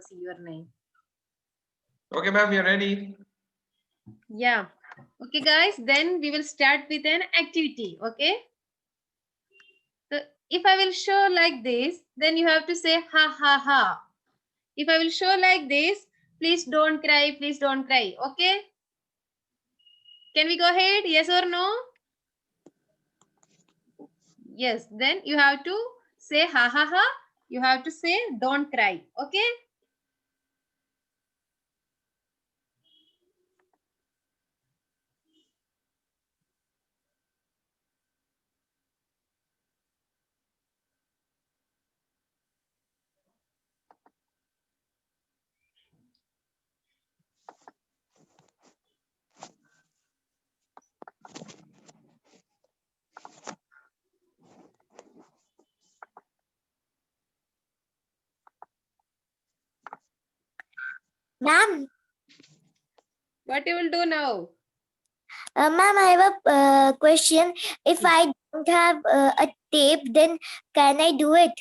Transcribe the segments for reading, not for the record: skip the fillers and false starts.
see your name. Okay, ma'am, we are ready. Yeah. Okay, guys. Then we will start with an activity. Okay. So if I will show like this, then you have to say ha ha ha. If I will show like this, please don't cry. Please don't cry. Okay. Can we go ahead? Yes or no? Yes. Then you have to say ha ha ha. You have to say don't cry. Okay. Ma'am, What you will do now? ma'am, I have a question. If I don't have a tape, then can I do it?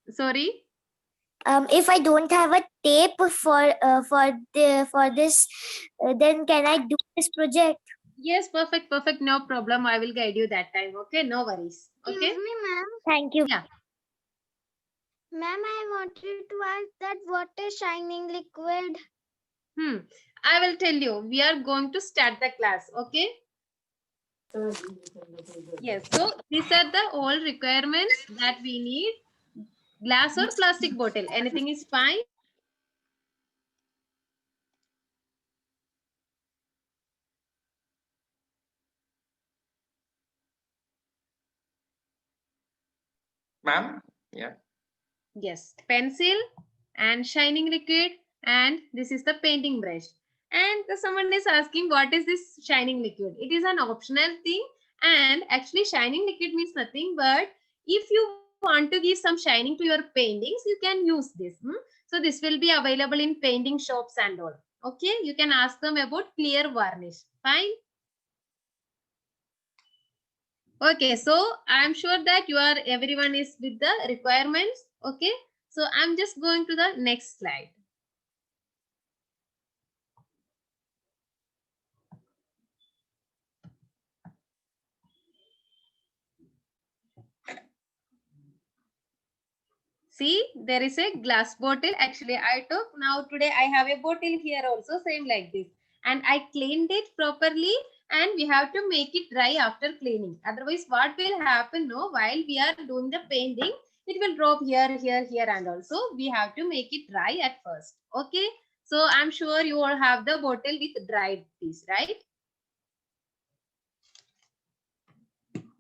Sorry. If I don't have a tape for this, then can I do this project? Yes, perfect, perfect. No problem. I will guide you that time. Okay, no worries. Okay. Excuse me, ma'am. Thank you. Yeah. Ma'am, I wanted to ask that what is shining liquid? I will tell you. We are going to start the class. Okay. Yes. So these are the all requirements that we need. Glass or plastic bottle. Anything is fine. Ma'am? Yeah. Yes. Pencil and shining liquid. And this is the painting brush. And someone is asking, what is this shining liquid? It is an optional thing. And actually, shining liquid means nothing but if you want to give some shining to your paintings, you can use this. So this will be available in painting shops and all. Okay, you can ask them about clear varnish. Fine. Okay, so I'm sure that everyone is with the requirements. Okay, so I'm just going to the next slide. See, there is a glass bottle. Actually, I took now today I have a bottle here also, same like this. And I cleaned it properly and we have to make it dry after cleaning. Otherwise, what will happen no, while we are doing the painting, it will drop here, here, here and also we have to make it dry at first. Okay. So I'm sure you all have the bottle with dried piece, right?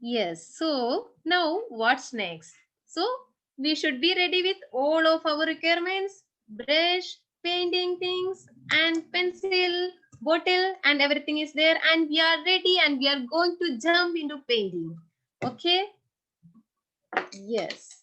Yes. So now what's next? So we should be ready with all of our requirements, brush, painting things and pencil, bottle and everything is there and we are ready and we are going to jump into painting. Okay. Yes.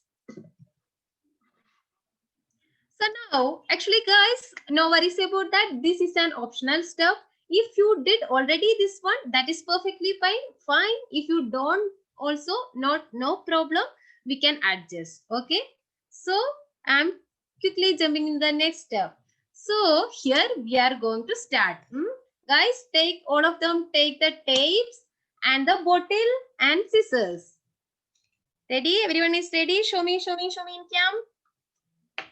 So now, actually guys, no worries about that. This is an optional stuff. If you did already this one, that is perfectly fine. Fine. If you don't also, no problem. We can adjust. Okay. So I'm quickly jumping in the next step. So here we are going to start. Guys, take all of them, take the tapes and the bottle and scissors. Ready? Everyone is ready? Show me in cam.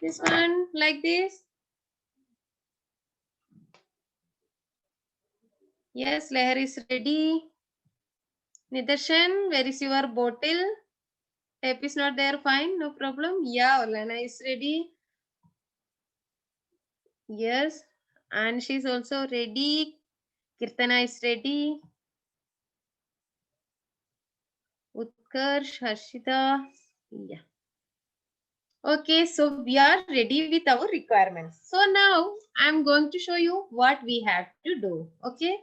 This one like this. Yes, Leher is ready. Nidarshan, where is your bottle? Tape is not there, fine, no problem. Yeah, Olana is ready. Yes, and she's also ready. Kirtana is ready. Utkarsh, Harshita. Yeah. Okay, so we are ready with our requirements. So now I'm going to show you what we have to do. Okay,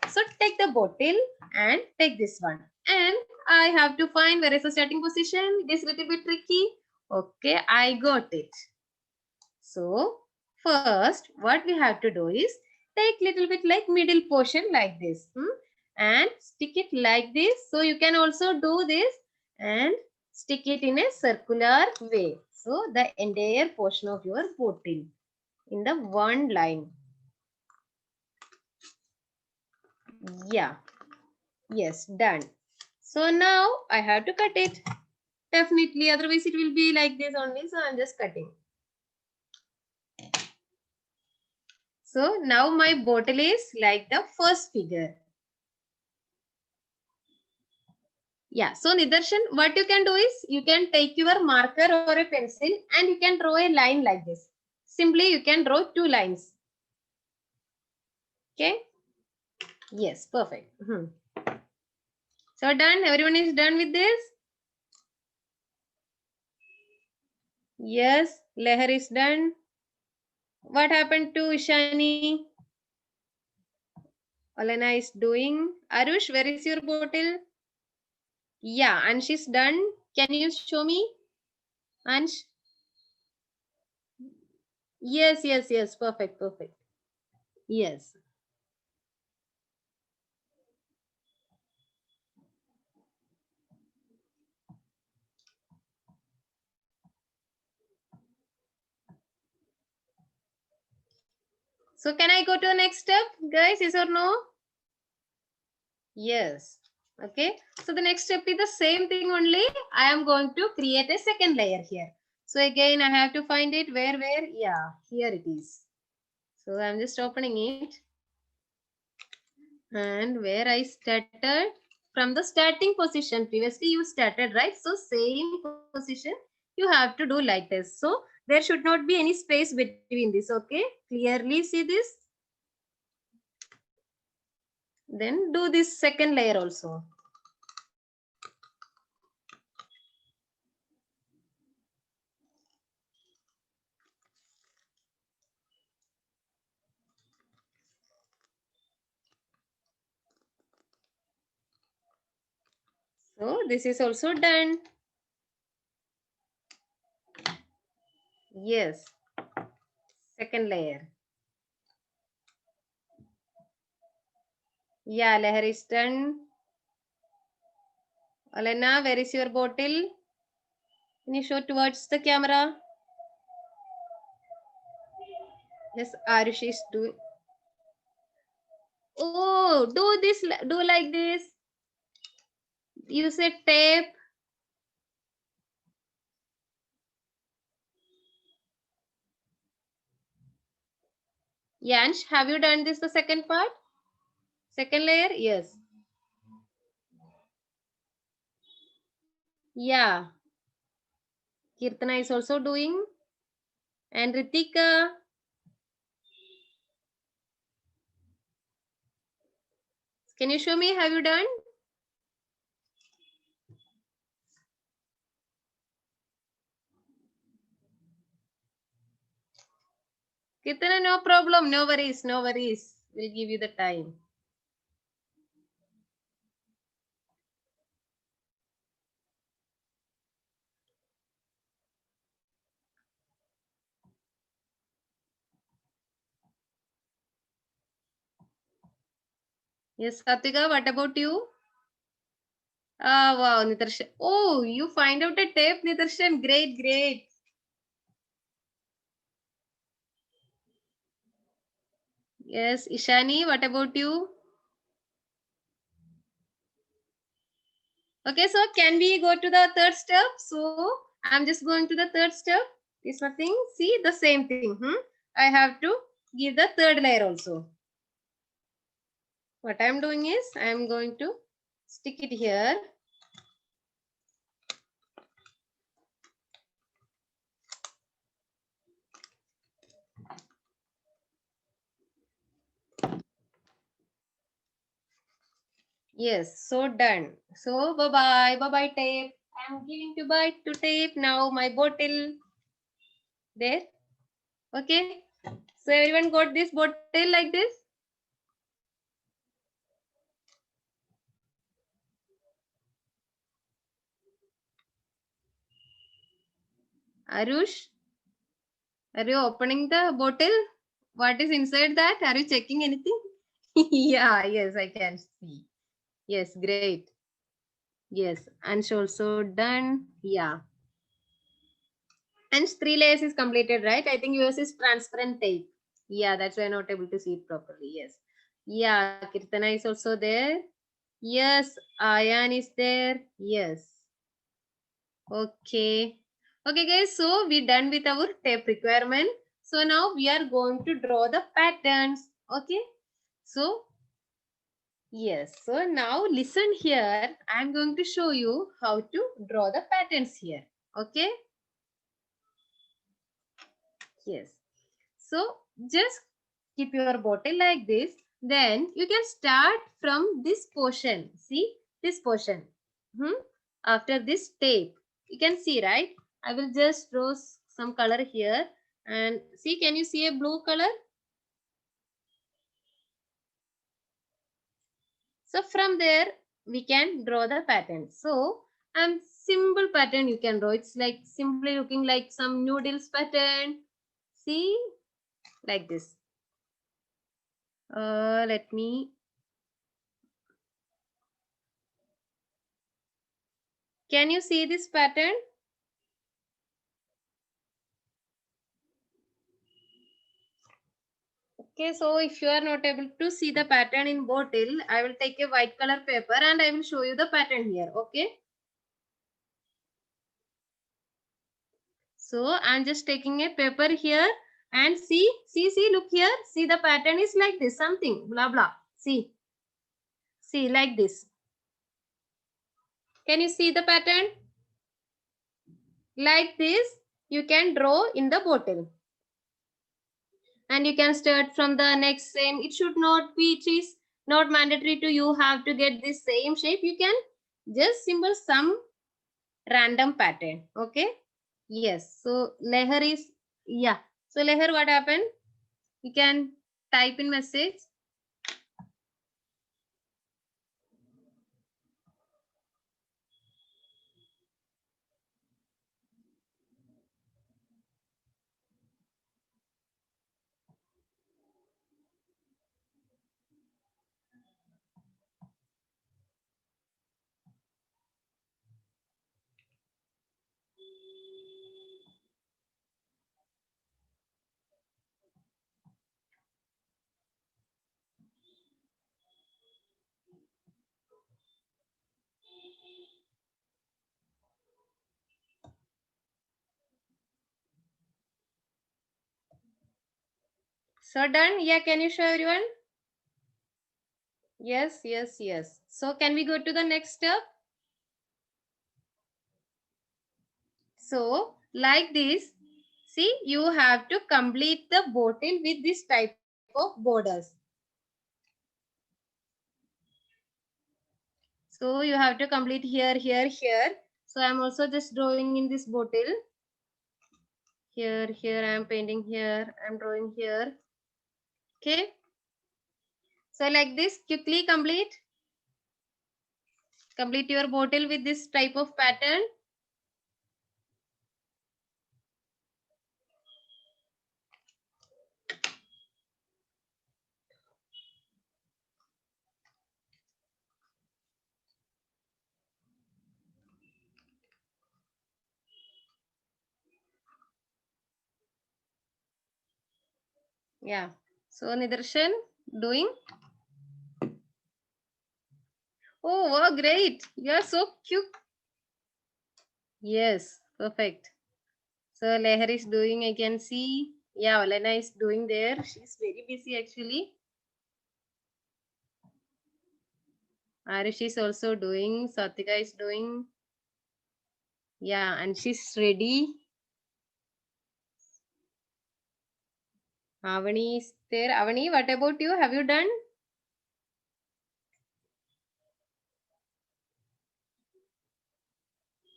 so take the bottle and take this one. And I have to find where is the starting position. It is a little bit tricky. Okay, I got it. So first what we have to do is take little bit like middle portion like this. And stick it like this. So you can also do this and stick it in a circular way. So the entire portion of your bottle in the one line. Yeah. Yes, done. So now I have to cut it. Definitely, otherwise it will be like this only. So I'm just cutting. So now my bottle is like the first figure. Yeah. So Nidarshan, what you can do is you can take your marker or a pencil and you can draw a line like this. Simply you can draw 2 lines. Okay. Yes, perfect. So done. Everyone is done with this. Yes, Leher is done. What happened to Ishani? Alena is doing. Arush, where is your bottle? Yeah, Ansh is done. Can you show me? Ansh? Yes, yes, yes. Perfect, perfect. Yes. So can I go to the next step, guys? Yes or no? Yes. Okay. So the next step is the same thing only. I am going to create a second layer here. So again, I have to find it where? Yeah, here it is. So I'm just opening it. And where I started from the starting position. Previously you started, right? So same position you have to do like this. So there should not be any space between this. Okay. Clearly see this. Then do this second layer also. So this is also done. Yes. Second layer. Yeah, layer is done. Alena, where is your bottle? Can you show towards the camera? Yes, Arush is doing. Oh, do this, do like this. Use a tape. Yansh, have you done this the second part? Second layer? Yes. Yeah. Kirtana is also doing. And Ritika. Can you show me? Have you done? Kirtana, no problem. No worries. No worries. We'll give you the time. Yes, Katika, what about you? Ah, wow, Nitarshan. Oh, you find out a tape, Nitarshan. Great, great. Yes, Ishani, what about you? Okay, so can we go to the third step? So I'm just going to the third step. It's nothing. See the same thing. I have to give the third layer also. What I'm doing is I'm going to stick it here. Yes, so done. So bye-bye. Bye-bye tape. I'm giving goodbye to tape. Now my bottle. There. Okay. So everyone got this bottle like this? Arush, are you opening the bottle? What is inside that? Are you checking anything? Yeah, yes, I can see. Yes, great. Yes, and also done. Yeah. And 3 layers is completed, right? I think yours is transparent tape. Yeah, that's why I'm not able to see it properly. Yes. Yeah, Kirtana is also there. Yes, Ayan is there. Yes. Okay. Okay, guys. So we're done with our tape requirement. So now we are going to draw the patterns. Okay. So yes. So now listen here. I'm going to show you how to draw the patterns here. Okay. Yes. So just keep your bottle like this. Then you can start from this portion. See this portion. After this tape, you can see, right? I will just draw some color here. And see, can you see a blue color? So from there, we can draw the pattern. So simple pattern you can draw. It's like simply looking like some noodles pattern. See, like this. Let me. Can you see this pattern? Okay, so if you are not able to see the pattern in bottle, I will take a white color paper and I will show you the pattern here. Okay. So I'm just taking a paper here and see, look here. See, the pattern is like this, something, blah, blah. See, like this. Can you see the pattern? Like this, you can draw in the bottle. And you can start from the next same. It should not be, it is not mandatory to you have to get this same shape. You can just symbol some random pattern. Okay. Yes. So Leher is, yeah. So Leher, what happened? You can type in message. So done. Yeah. Can you show everyone? Yes, yes, yes. So can we go to the next step? So like this, see, you have to complete the bottle with this type of borders. So you have to complete here, here, here. So I'm also just drawing in this bottle. Here, here, I'm painting here, I'm drawing here. Okay. So like this, quickly complete. Complete your bottle with this type of pattern. Yeah. So Nidarshan, doing? Oh, wow, great. You are so cute. Yes, perfect. So Leher is doing, I can see. Yeah, Olena is doing there. She's very busy actually. Arish is also doing. Satika is doing. Yeah, and she's ready. Avani is there. Avani, what about you? Have you done?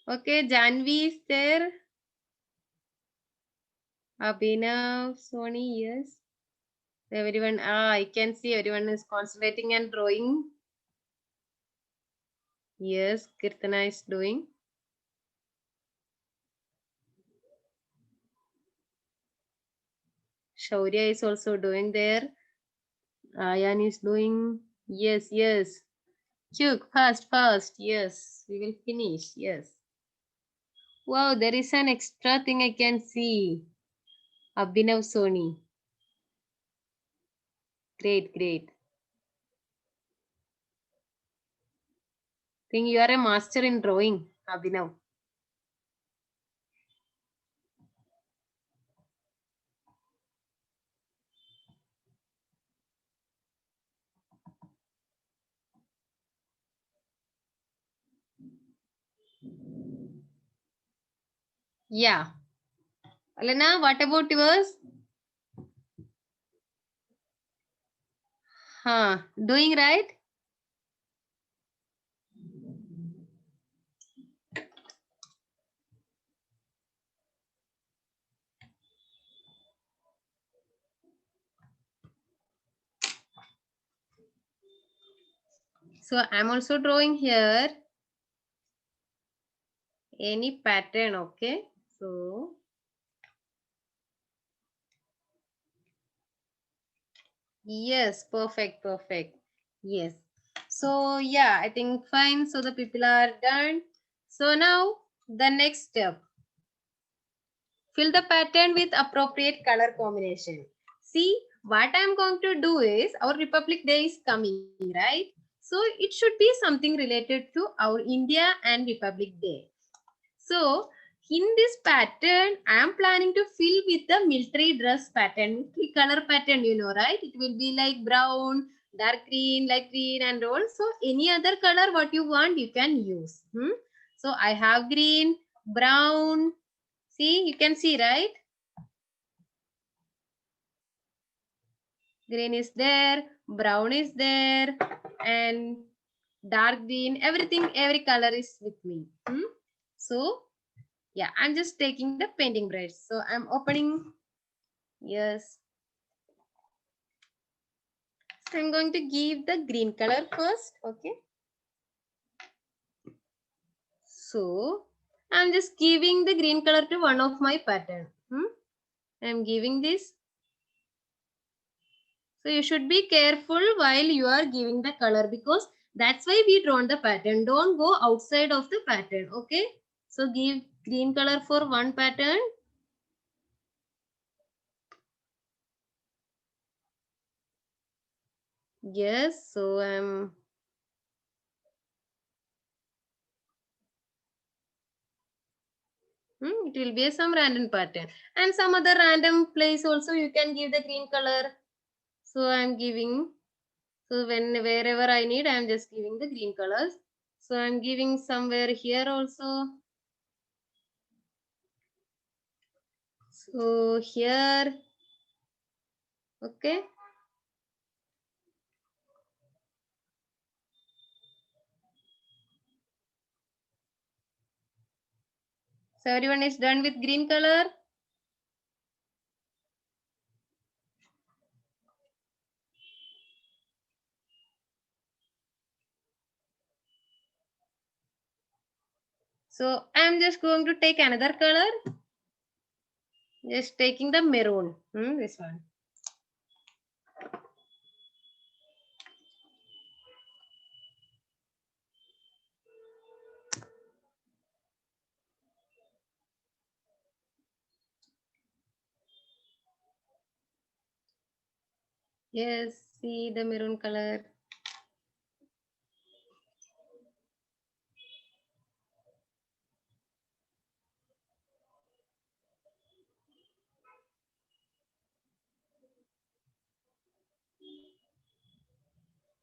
Okay, Janvi is there. Abhinav, Sony, yes. Everyone, I can see everyone is concentrating and drawing. Yes, Kirtana is doing. Shaurya is also doing there. Ayan is doing. Yes, yes. Quick, fast, fast. Yes, we will finish. Yes. Wow, there is an extra thing I can see. Abhinav Soni. Great, great. Think you are a master in drawing, Abhinav. Yeah. Alena, what about yours? Doing right? So I'm also drawing here any pattern, okay? So yes, perfect, perfect. Yes. So yeah, I think fine. So the people are done. So now the next step. Fill the pattern with appropriate color combination. See, what I'm going to do is our Republic Day is coming, right? So it should be something related to our India and Republic Day. So in this pattern, I am planning to fill with the military dress pattern, military color pattern, you know, right? It will be like brown, dark green, light green and all. So any other color what you want, you can use. So I have green, brown. See, you can see, right? Green is there, brown is there, and dark green, everything, every color is with me. So yeah, I'm just taking the painting brush. So I'm opening. Yes. So I'm going to give the green color first. Okay. So I'm just giving the green color to one of my pattern. I'm giving this. So you should be careful while you are giving the color because that's why we drawn the pattern. Don't go outside of the pattern. Okay. So give green color for one pattern. Yes. So it will be some random pattern and some other random place also you can give the green color. So I'm giving. So wherever I need, I'm just giving the green colors. So I'm giving somewhere here also. So here. Okay. So everyone is done with green color. So I'm just going to take another color. Just taking the maroon. This one. Yes, see the maroon color.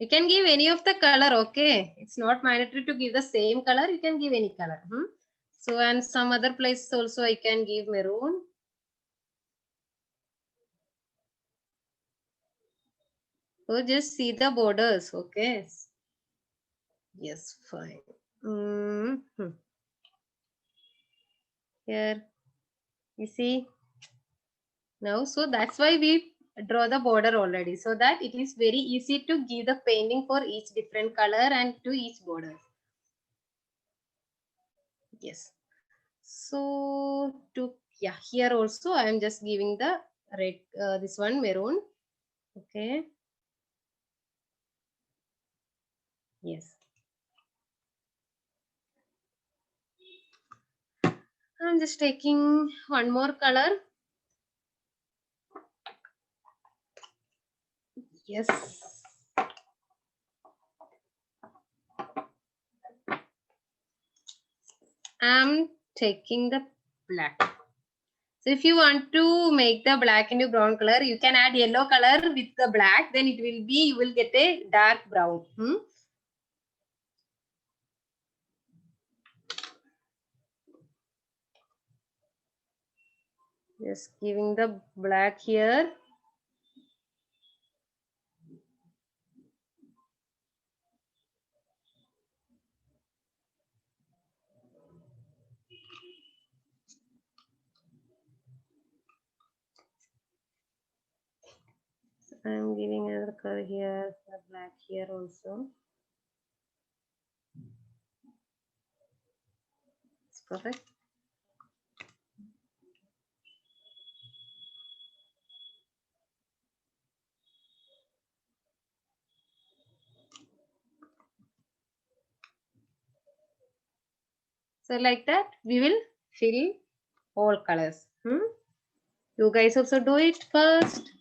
You can give any of the color, okay? It's not mandatory to give the same color. You can give any color. So and some other places also I can give maroon. So just see the borders, okay? Yes, fine. Here, you see now. So that's why we draw the border already, so that it is very easy to give the painting for each different color and to each border. Yes. So to here also I am just giving the red. This one maroon. Okay. Yes. I'm just taking one more color. Yes. I'm taking the black. So if you want to make the black into brown color, you can add yellow color with the black. Then it will be, you will get a dark brown. Just giving the black here. I'm giving another color here, the black here also. It's perfect. So like that, we will fill all colors. You guys also do it first.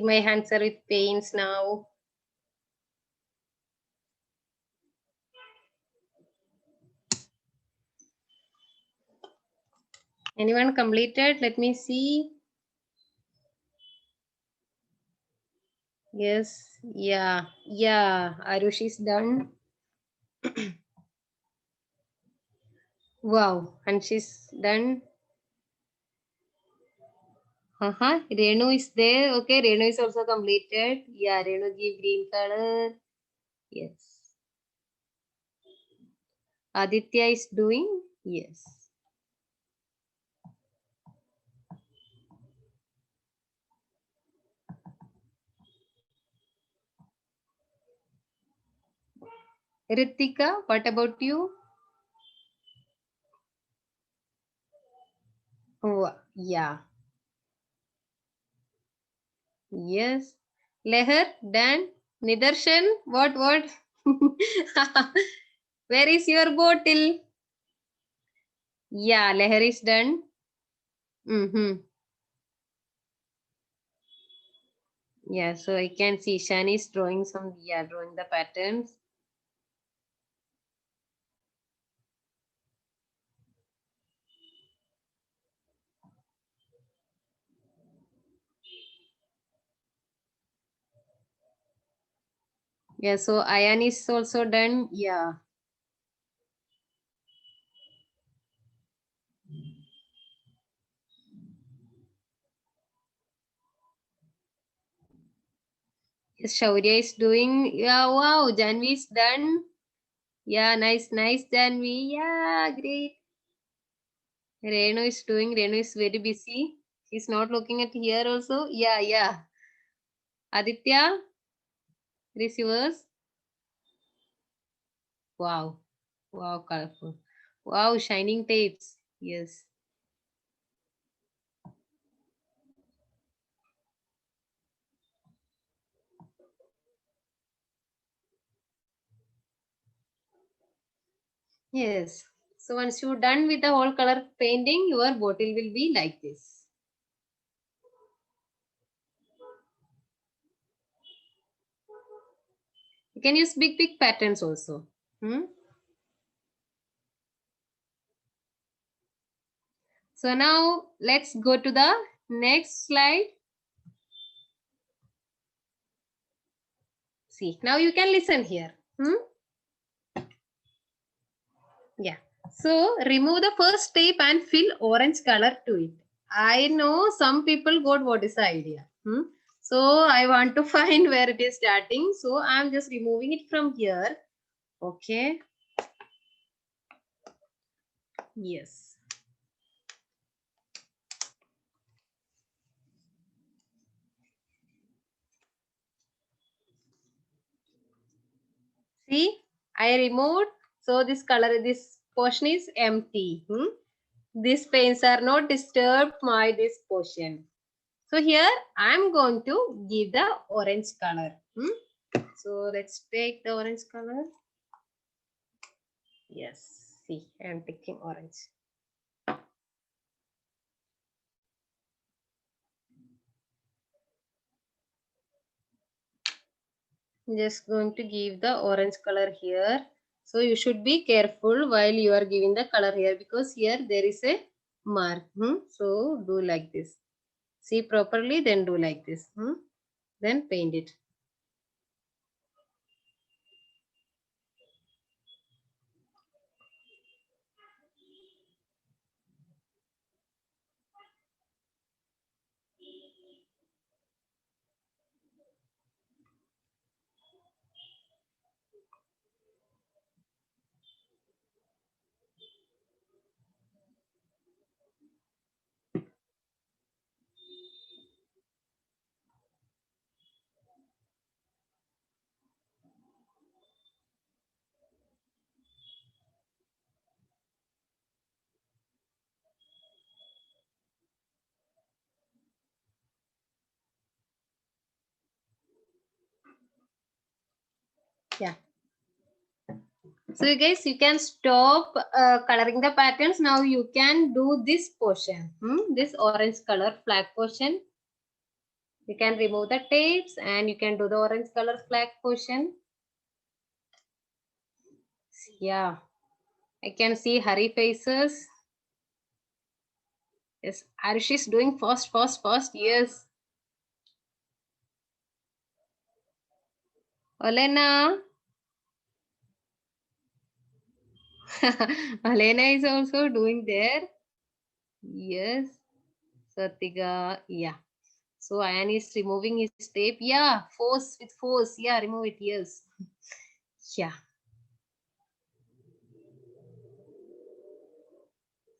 My hands are with pains now. Anyone completed? Let me see. Yes, yeah, Arush is done. Wow, and she's done. Renu is there. Okay, Renu is also completed. Yeah, Renu give green color. Yes. Aditya is doing. Yes. Ritika, what about you? Oh, yeah. Yes. Leher, done. Nidarshan, what? Where is your bottle? Yeah, Leher is done. Yeah, so I can see Shani is drawing drawing the patterns. Yeah, so Ayan is also done. Yeah. Yes, Shaurya is doing. Yeah, wow, Janvi is done. Yeah, nice, Janvi. Yeah, great. Renu is doing. Renu is very busy. She's not looking at here also. Yeah. Aditya, this yours. Wow, colorful. Wow, shining tapes. Yes. Yes. So once you're done with the whole color painting, your bottle will be like this. You can use big patterns also. So now let's go to the next slide. See, now you can listen here. Yeah. So remove the first tape and fill orange color to it. I know some people got what is the idea. So I want to find where it is starting. So I'm just removing it from here. Okay. Yes. See, I removed So this color, this portion is empty. These paints are not disturbed by this portion. So here I am going to give the orange color. So let's take the orange color. Yes, see, I am taking orange. Just going to give the orange color here. So you should be careful while you are giving the color here, because here there is a mark. So do like this. See properly, then do like this. Then paint it. Yeah. So you guys, you can stop coloring the patterns. Now you can do this portion. This orange color flag portion. You can remove the tapes and you can do the orange color flag portion. Yeah, I can see hurry faces. Yes, Arish is doing fast, fast, fast. Yes. Olena. Olena is also doing there. Yes. Satiga. Yeah. So Ayan is removing his tape. Yeah. Force with force. Yeah. Remove it. Yes. Yeah.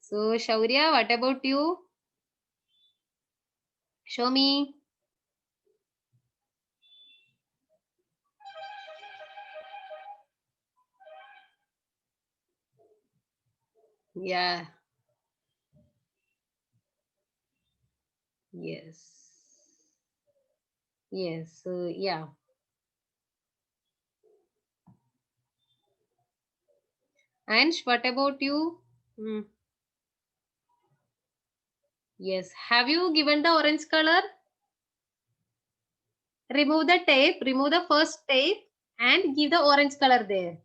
So Shaurya, what about you? Show me. Yeah. Yes. Yes. So yeah. Ansh, what about you? Yes. Have you given the orange color? Remove the tape. Remove the first tape and give the orange color there.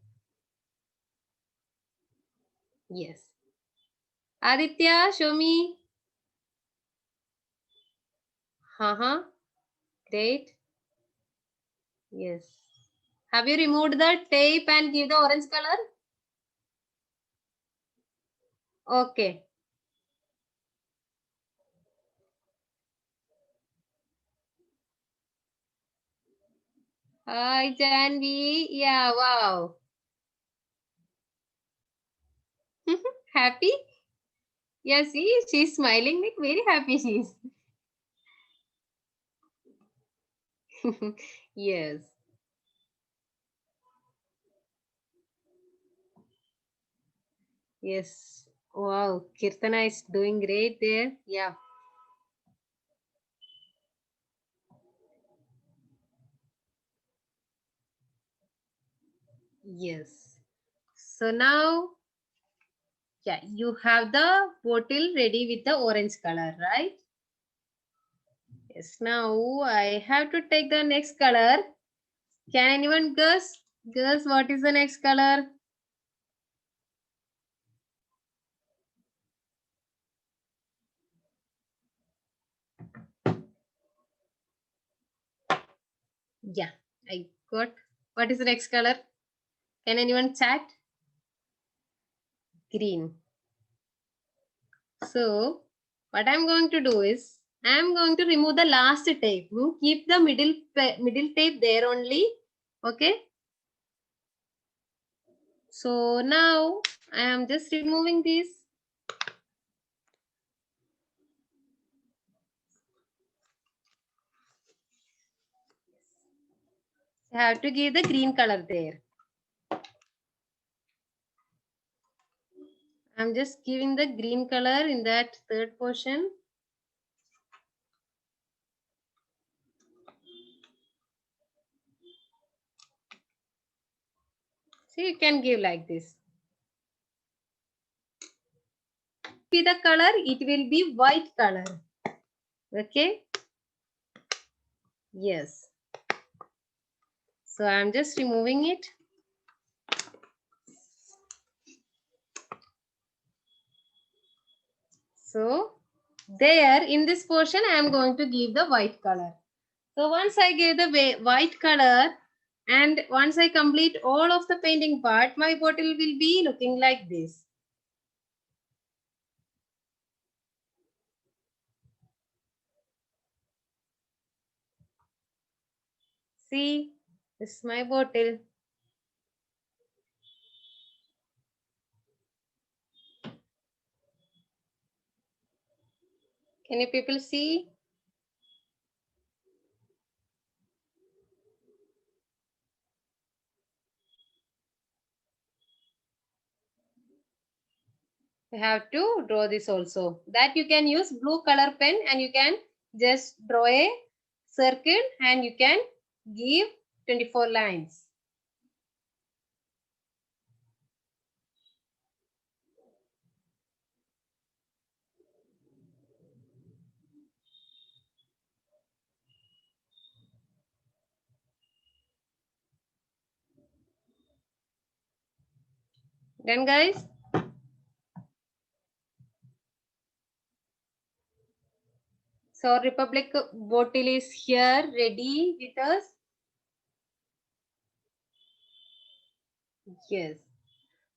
Yes. Aditya, show me. Great. Yes. Have you removed the tape and give the orange color? Okay. Hi, Janvi. Yeah, wow. Happy? Yeah, see, she's smiling like very happy she is. Yes. Yes. Wow. Kirtana is doing great there. Yeah. Yes. So now, yeah, you have the bottle ready with the orange color, right? Yes. Now I have to take the next color. Can anyone guess? Guess what is the next color? Yeah, I got. What is the next color? Can anyone chat? Green. So what I'm going to do is I'm going to remove the last tape. Keep the middle tape there only. Okay. So now I am just removing this. I have to give the green color there. I'm just giving the green color in that third portion. So you can give like this. Be the color, it will be white color. Okay. Yes. So I'm just removing it. So there in this portion, I am going to give the white color. So once I give the white color and once I complete all of the painting part, my bottle will be looking like this. See, this is my bottle. Can you people see? You have to draw this also. That you can use blue color pen and you can just draw a circle and you can give 24 lines. Done, guys? So Republic bottle is here ready with us. Yes.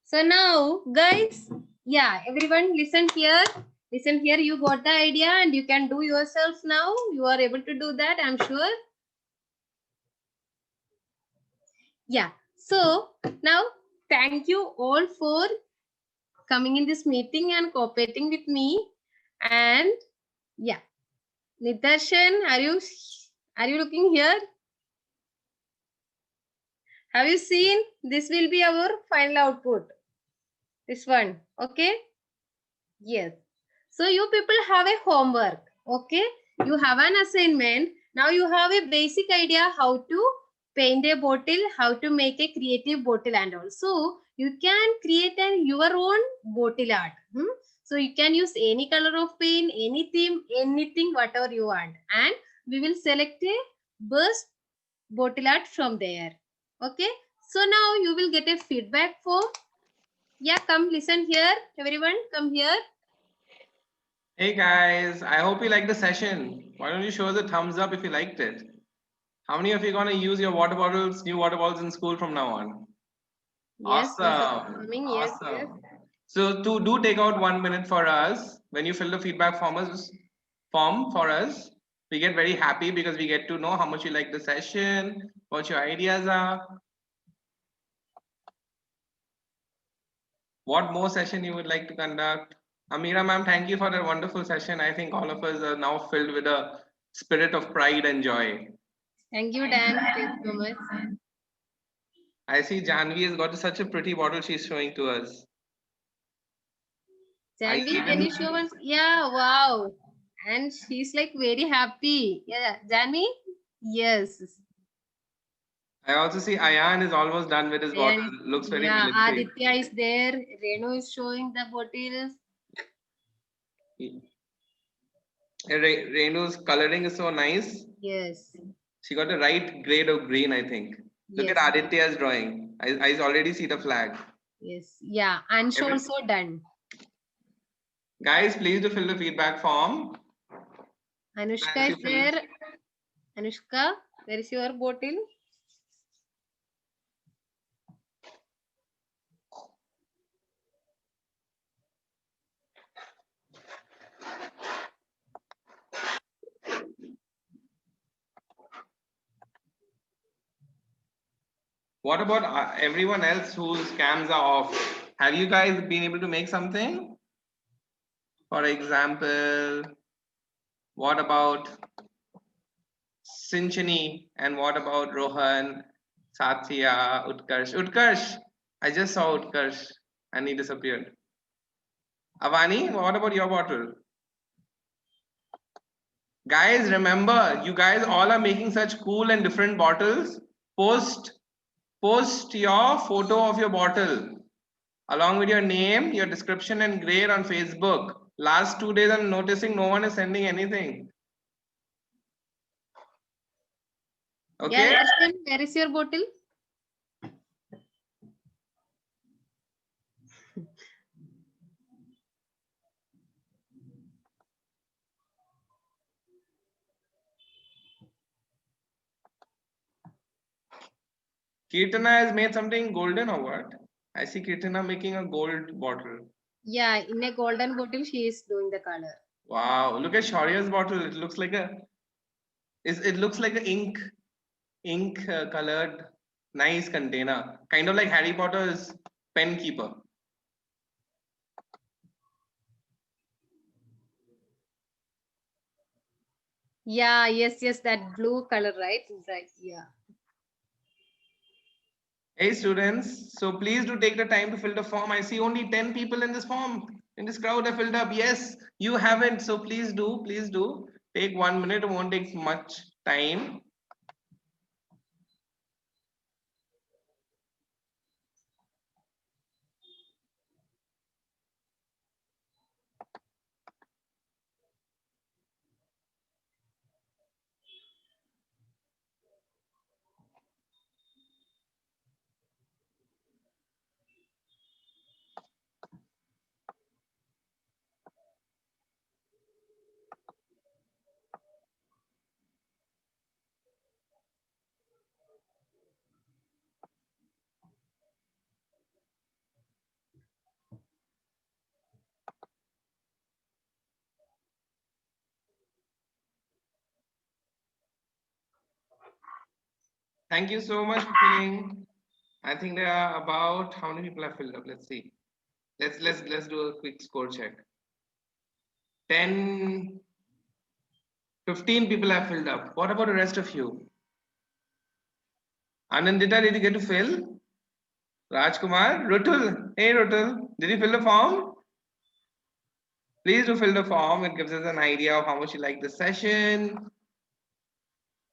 So now, guys, yeah, everyone listen here. Listen here, you got the idea and you can do yourself now. You are able to do that, I'm sure. Yeah. So now, thank you all for coming in this meeting and cooperating with me. And yeah, Nidarshan, are you looking here? Have you seen? This will be our final output. This one, okay? Yes. So you people have a homework, okay? You have an assignment. Now you have a basic idea how to paint a bottle, how to make a creative bottle and also you can create your own bottle art. So you can use any color of paint, any theme, anything, whatever you want. And we will select a best bottle art from there. Okay. So now you will get a feedback form. Yeah, come listen here. Everyone, come here. Hey guys, I hope you liked the session. Why don't you show us a thumbs up if you liked it? How many of you gonna use your water bottles, new water bottles in school from now on? Yes, Awesome. coming. Yes, yes. Awesome. So do take out 1 minute for us when you fill the feedback form for us. We get very happy because we get to know how much you like the session, what your ideas are. What more session you would like to conduct? Amira ma'am, thank you for that wonderful session. I think all of us are now filled with a spirit of pride and joy. Thank you, Dan. Thank you so much. I see Janvi has got such a pretty bottle she's showing to us. Janvi, can you show us? Yeah, wow. And she's like very happy. Yeah, Janvi? Yes. I also see Ayan is almost done with his bottle. Looks very yeah, military. Aditya is there. Renu is showing the bottles. Renu's coloring is so nice. Yes. She got the right grade of green, I think. Look at Aditya's drawing. I already see the flag. Yes. Yeah, and she also done. Guys, please do fill the feedback form. Anushka is there. Anushka, where is your bottle? What about everyone else whose cams are off? Have you guys been able to make something? For example, what about Sinchani and what about Rohan, Satya, Utkarsh? Utkarsh, I just saw Utkarsh and he disappeared. Avani, what about your bottle? Guys, remember, you guys all are making such cool and different bottles. Post your photo of your bottle along with your name, your description, and grade on Facebook. Last 2 days, I'm noticing no one is sending anything. Okay. Yeah, Darshan, where is your bottle? Kirtana has made something golden or what? I see Kirtana making a gold bottle. Yeah, in a golden bottle, she is doing the color. Wow, look at Shaurya's bottle. It looks like a ink colored nice container, kind of like Harry Potter's pen keeper. Yeah, yes, that blue color, right? Right, yeah. Hey students, so please do take the time to fill the form. I see only 10 people in this form. In this crowd have filled up. Yes, you haven't. So please do. Take 1 minute. It won't take much time. Thank you so much for filling. I think there are about how many people have filled up? Let's see. Let's do a quick score check. 10, 15 people have filled up. What about the rest of you? Anandita, did you get to fill? Rajkumar, Rutul. Hey Rutul, did you fill the form? Please do fill the form. It gives us an idea of how much you like the session.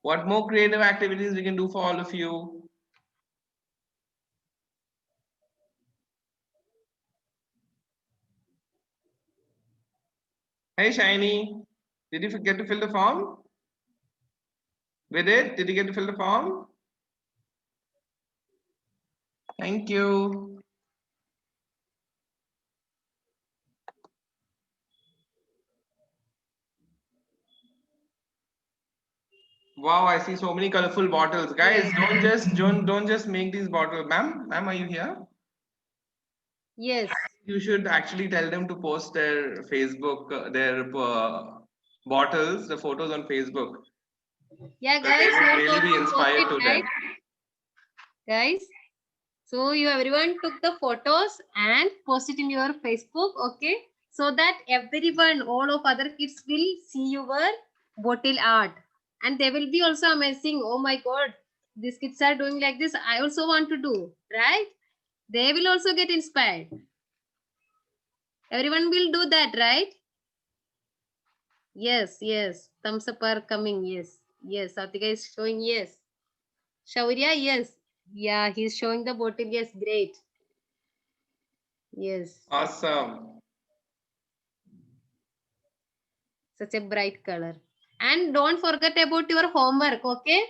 What more creative activities we can do for all of you. Hey Shiny, did you get to fill the form? Vidit, did you get to fill the form? Thank you. Wow, I see so many colorful bottles. Guys, don't just make these bottles. Ma'am, are you here? Yes. You should actually tell them to post their Facebook, their bottles, the photos on Facebook. Yeah, Because they guys, would you really be also post inspired it, to right? them. Guys, so you everyone took the photos and post it in your Facebook, okay? So that everyone, all of other kids will see your bottle art. And they will be also amazing. Oh my God, these kids are doing like this. I also want to do, right? They will also get inspired. Everyone will do that, right? Yes. Thumbs up are coming. Yes. Satika is showing yes. Shaurya, yes. Yeah, he's showing the bottle. Yes, great. Yes. Awesome. Such a bright color. And don't forget about your homework, okay?